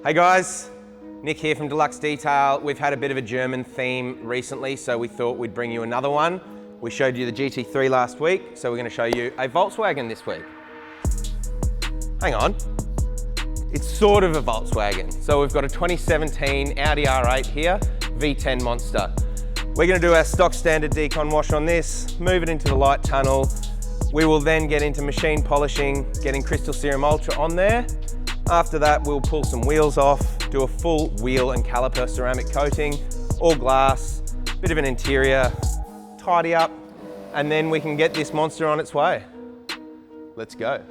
Hey guys, Nick here from Deluxe Detail. We've had a bit of a German theme recently, so we thought we'd bring you another one. We showed you the GT3 last week, so we're going to show you a Volkswagen this week. Hang on, it's sort of a Volkswagen. So we've got a 2017 Audi R8 here, V10 Monster. We're going to do our stock standard decon wash on this, move it into the light tunnel. We will then get into machine polishing, getting Crystal Serum Ultra on there. After that, we'll pull some wheels off, do a full wheel and caliper ceramic coating, all glass, bit of an interior, tidy up, and then we can get this monster on its way. Let's go.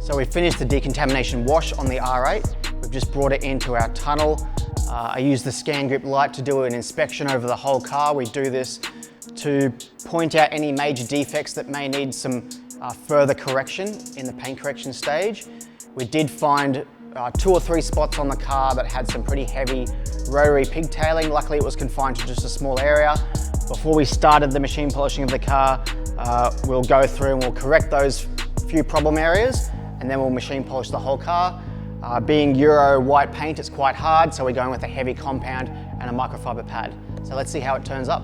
So we finished the decontamination wash on the R8. We've just brought it into our tunnel. I used the scan grip light to do an inspection over the whole car. We do this to point out any major defects that may need some further correction in the paint correction stage. We did find 2 or 3 spots on the car that had some pretty heavy rotary pigtailing. Luckily it was confined to just a small area. Before we started the machine polishing of the car, we'll go through and we'll correct those few problem areas, and then we'll machine polish the whole car. Being Euro white paint, it's quite hard, so we're going with a heavy compound and a microfiber pad. So let's see how it turns up.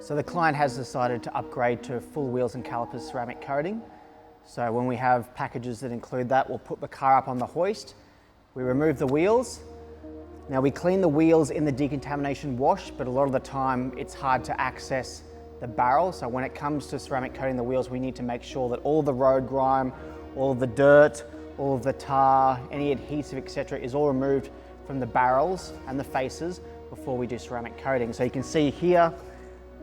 So the client has decided to upgrade to full wheels and calipers ceramic coating. So when we have packages that include that, we'll put the car up on the hoist. We remove the wheels. Now we clean the wheels in the decontamination wash, but a lot of the time it's hard to access the barrel. So when it comes to ceramic coating the wheels, we need to make sure that all the road grime, all of the dirt, all of the tar, any adhesive, etc. is all removed from the barrels and the faces before we do ceramic coating. So you can see here,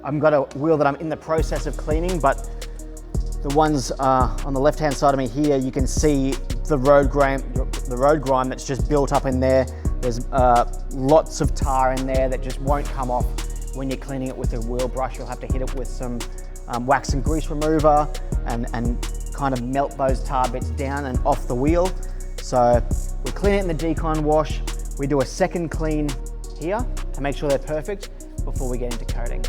I've got a wheel that I'm in the process of cleaning, but the ones on the left-hand side of me here, you can see the road grime that's just built up in there. There's lots of tar in there that just won't come off when you're cleaning it with a wheel brush. You'll have to hit it with some wax and grease remover and kind of melt those tar bits down and off the wheel. So we clean it in the decon wash. We do a second clean here to make sure they're perfect before we get into coating.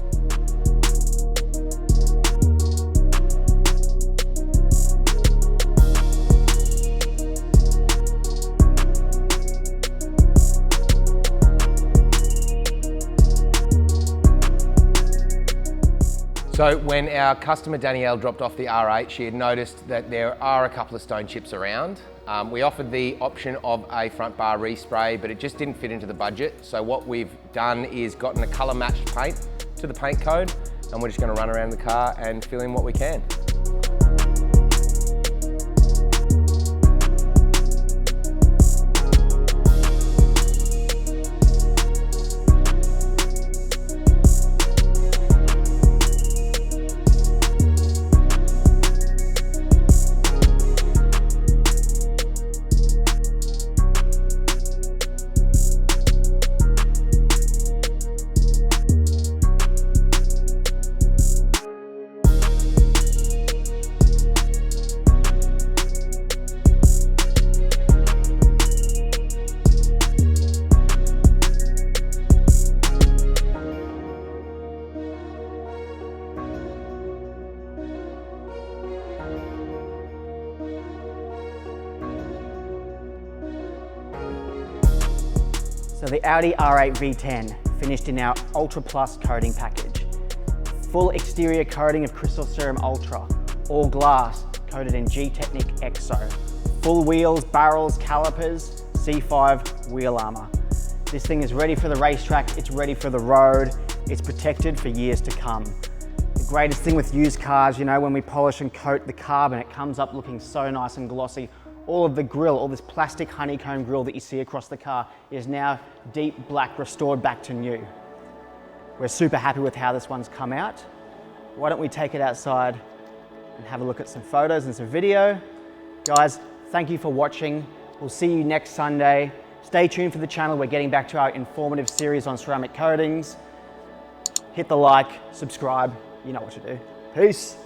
So when our customer Danielle dropped off the R8, she had noticed that there are a couple of stone chips around. We offered the option of a front bar respray, but it just didn't fit into the budget. So what we've done is gotten a colour matched paint to the paint code, and we're just going to run around the car and fill in what we can. So the Audi R8 V10 finished in our Ultra Plus coating package. Full exterior coating of Crystal Serum Ultra, all glass, coated in G-Technic EXO. Full wheels, barrels, calipers, C5 wheel armor. This thing is ready for the racetrack, it's ready for the road, it's protected for years to come. The greatest thing with used cars, you know, when we polish and coat the carbon, it comes up looking so nice and glossy. All of the grille, all this plastic honeycomb grille that you see across the car is now deep black, restored back to new. We're super happy with how this one's come out. Why don't we take it outside and have a look at some photos and some video. Guys, thank you for watching. We'll see you next Sunday. Stay tuned for the channel. We're getting back to our informative series on ceramic coatings. Hit the like, subscribe, you know what to do. Peace.